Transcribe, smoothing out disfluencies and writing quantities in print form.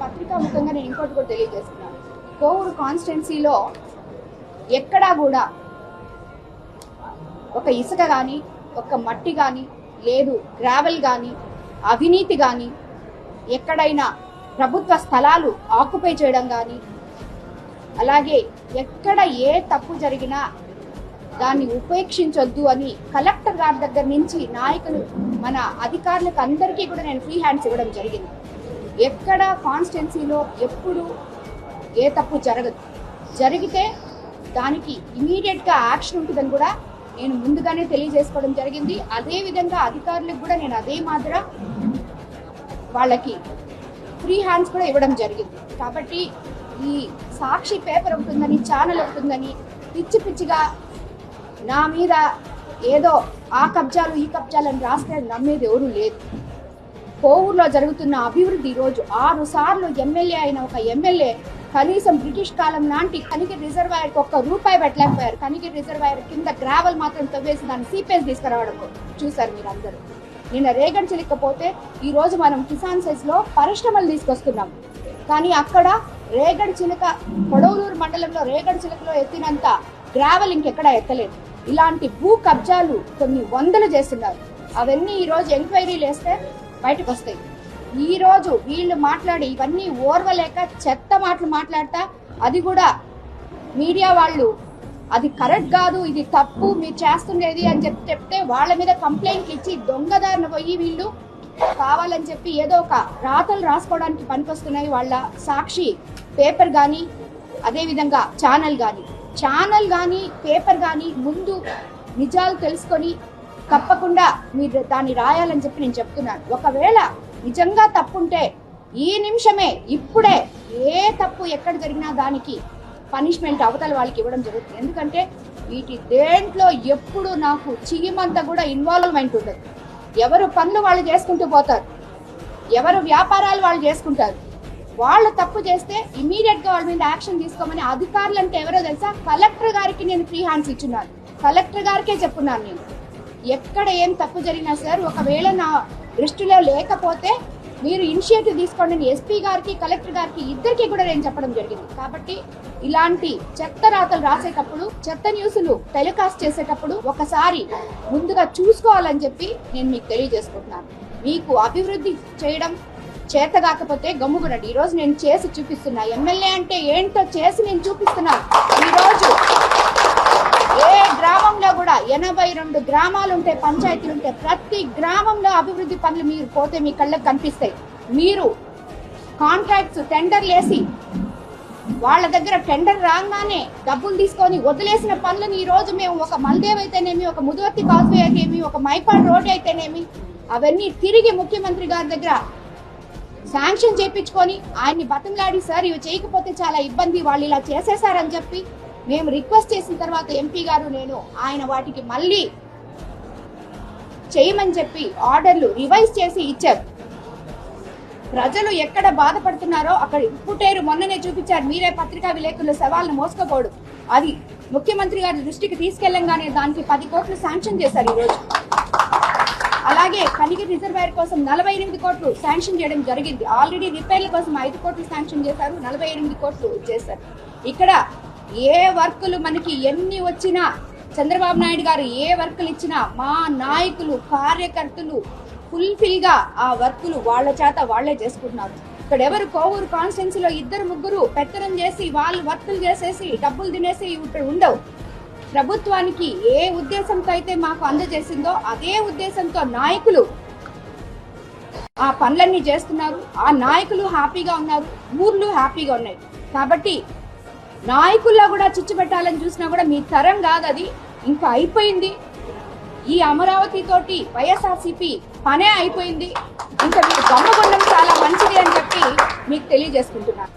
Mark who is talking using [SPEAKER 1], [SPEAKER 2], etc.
[SPEAKER 1] పత్రికా ముఖంగా నేను ఇంకోటి కూడా తెలియజేస్తున్నాను. కోవూరు కాన్స్టిట్యున్సీలో ఎక్కడా కూడా ఒక ఇసుక కానీ, ఒక మట్టి కానీ లేదు, గ్రావెల్ కానీ, అవినీతి కానీ, ఎక్కడైనా ప్రభుత్వ స్థలాలు ఆక్యుపై చేయడం కానీ, అలాగే ఎక్కడ ఏ తప్పు జరిగినా దాన్ని ఉపేక్షించొద్దు అని కలెక్టర్ గారి దగ్గర నుంచి నాయకులు మన అధికారులకు అందరికీ కూడా నేను ఫ్రీ హ్యాండ్స్ ఇవ్వడం జరిగింది. ఎక్కడ కాన్స్టిట్యున్సీలో ఎప్పుడు ఏ తప్పు జరగదు, జరిగితే దానికి ఇమీడియట్గా యాక్షన్ ఉంటుందని కూడా నేను ముందుగానే తెలియజేసుకోవడం జరిగింది. అదేవిధంగా అధికారులకు కూడా నేను అదే మాదిర వాళ్ళకి ఫ్రీ హ్యాండ్స్ కూడా ఇవ్వడం జరిగింది. కాబట్టి ఈ సాక్షి పేపర్ ఉంటుందని, ఛానల్ ఉంటుందని పిచ్చి పిచ్చిగా నా మీద ఏదో ఆ కబ్జాలు ఈ కబ్జాలు అని రాస్తే నమ్మేది ఎవరూ లేదు. కోవూరులో జరుగుతున్న అభివృద్ధి ఈరోజు 6 సార్లు ఎమ్మెల్యే అయిన ఒక ఎమ్మెల్యే కనీసం బ్రిటిష్ కాలం లాంటి కనిగిరి రిజర్వాయర్కి ₹1 పెట్టలేకపోయారు. కనిగిరి రిజర్వాయర్ కింద గ్రావెల్ మాత్రం తవ్వేసి దాన్ని సీపేజ్ తీసుకురావడం చూశారు మీరు అందరూ. నిన్న రేగడి చిలకపోతే ఈరోజు మనం కిసాన్ సెజ్లో పరిశ్రమలు తీసుకొస్తున్నాం. కానీ అక్కడ రేగడి చిలక కొడవలూరు మండలంలో రేగడి చిలకలో ఎత్తినంత గ్రావెల్ ఇంకెక్కడ ఎత్తలేదు. ఇలాంటి భూ కబ్జాలు కొన్ని వందలు చేస్తున్నారు. అవన్నీ ఈరోజు ఎంక్వైరీలు వేస్తే బయటకు వస్తాయి. ఈరోజు వీళ్ళు మాట్లాడి ఇవన్నీ ఓర్వలేక చెత్త మాటలు మాట్లాడతా, అది కూడా మీడియా వాళ్ళు అది కరెక్ట్ కాదు, ఇది తప్పు మీరు చేస్తుండేది అని చెప్తే వాళ్ళ మీద కంప్లైంట్ ఇచ్చి దొంగదారిన పోయి వీళ్ళు కావాలని చెప్పి ఏదో ఒక రాతలు రాసుకోవడానికి పనికొస్తున్నాయి. వాళ్ళ సాక్షి పేపర్ కానీ, అదేవిధంగా ఛానల్ కానీ పేపర్ కానీ ముందు నిజాలు తెలుసుకొని తప్పకుండా మీరు దాన్ని రాయాలని చెప్పి నేను చెప్తున్నాను. ఒకవేళ నిజంగా తప్పుంటే ఈ నిమిషమే ఇప్పుడే ఏ తప్పు ఎక్కడ జరిగినా దానికి పనిష్మెంట్ అవతల వాళ్ళకి ఇవ్వడం జరుగుతుంది. ఎందుకంటే వీటి దేంట్లో ఎప్పుడు నాకు చీమంతా కూడా ఇన్వాల్వ్మెంట్ ఉండదు. ఎవరు పనులు వాళ్ళు చేసుకుంటూ పోతారు, ఎవరు వ్యాపారాలు వాళ్ళు చేసుకుంటారు. వాళ్ళు తప్పు చేస్తే ఇమీడియట్గా వాళ్ళ మీద యాక్షన్ తీసుకోమని అధికారులు అంటే ఎవరో తెలుసా, కలెక్టర్ గారికి నేను ఫ్రీ హ్యాండ్స్ ఇచ్చున్నాను. కలెక్టర్ గారికే చెప్పున్నాను నేను. ఎక్కడ ఏం తప్పు జరిగినా సార్, ఒకవేళ నా దృష్టిలో లేకపోతే మీరు ఇనిషియేటివ్ తీసుకోండి అని ఎస్పీ గారికి, కలెక్టర్ గారికి ఇద్దరికి కూడా నేను చెప్పడం జరిగింది. కాబట్టి ఇలాంటి చెత్త రాతలు రాసేటప్పుడు, చెత్త న్యూస్లు టెలికాస్ట్ చేసేటప్పుడు ఒకసారి ముందుగా చూసుకోవాలని చెప్పి నేను మీకు తెలియజేసుకుంటున్నాను. మీకు అభివృద్ధి చేయడం చేత కాకపోతే గమ్ముగునండి. ఈరోజు నేను చేసి చూపిస్తున్నా. ఎమ్మెల్యే అంటే ఏంటో చేసి నేను చూపిస్తున్నా. ఈరోజు ఏ గ్రామంలో కూడా 82 గ్రామాలు ఉంటాయి, పంచాయతీలు ఉంటాయి. ప్రతి గ్రామంలో అభివృద్ధి పనులు మీరు పోతే మీ కళ్ళకు కనిపిస్తాయి. మీరు కాంట్రాక్ట్స్ టెండర్లు వేసి వాళ్ళ దగ్గర టెండర్ రాగానే డబ్బులు తీసుకొని వదిలేసిన పనులను ఈరోజు మేము ఒక మల్దేవ్ అయితేనేమి, ఒక ముదువర్తి కాజ్వే అయితేనేమి, ఒక మైపాడ్ రోడ్ అయితేనేమి అవన్నీ తిరిగి ముఖ్యమంత్రి గారి దగ్గర శాంక్షన్ చేయించుకొని ఆయన్ని బతంలాడి సార్ ఇవి చేయకపోతే చాలా ఇబ్బంది, వాళ్ళు ఇలా చేసేసారని చెప్పి మేము రిక్వెస్ట్ చేసిన తర్వాత ఎంపీ గారు నేను ఆయన వాటికి మళ్ళీ చేయమని చెప్పి ఆర్డర్లు రివైజ్ చేసి ఇచ్చారు. ప్రజలు ఎక్కడ బాధపడుతున్నారో అక్కడ పుట్టేరు మొన్ననే చూపించారు. మీరే పత్రికా విలేకరుల సవాళ్ళను మోసుకోపోవడం, అది ముఖ్యమంత్రి గారి దృష్టికి తీసుకెళ్లంగానే దానికి 10 కోట్లు శాంక్షన్ చేశారు ఈరోజు. అలాగే కనిగిరి రిజర్వాయర్ కోసం 48 కోట్లు శాంక్షన్ చేయడం జరిగింది. ఆల్రెడీ రిపేర్ల కోసం 5 కోట్లు శాంక్షన్ చేశారు, 48 కోట్లు చేశారు. ఇక్కడ ఏ వర్కులు మనకి ఎన్ని వచ్చినా, చంద్రబాబు నాయుడు గారు ఏ వర్కులు ఇచ్చినా మా నాయకులు, కార్యకర్తలు ఫుల్ఫిల్గా ఆ వర్కులు వాళ్ళ చేత వాళ్లే చేసుకుంటున్నారు. ఇక్కడ ఎవరు కోవూరు కాన్స్టిట్యున్సీలో 2-3 పెత్తనం చేసి వాళ్ళు వర్కులు చేసేసి డబ్బులు తినేసి ఇక్కడ ఉండవు. ప్రభుత్వానికి ఏ ఉద్దేశంతో అయితే మాకు అందజేసిందో అదే ఉద్దేశంతో నాయకులు ఆ పనులన్నీ చేస్తున్నారు. ఆ నాయకులు హ్యాపీగా ఉన్నారు, ఊర్లు హ్యాపీగా ఉన్నాయి. కాబట్టి నాయకుల్లో కూడా చిచ్చు పెట్టాలని చూసినా కూడా మీ తరం కాదు, అది ఇంకా అయిపోయింది. ఈ అమరావతి తోటి వైఎస్ఆర్సీపీ పనే అయిపోయింది. ఇంకా మీరు గమ్మగుండం చాలా మంచిది అని చెప్పి మీకు తెలియజేసుకుంటున్నాను.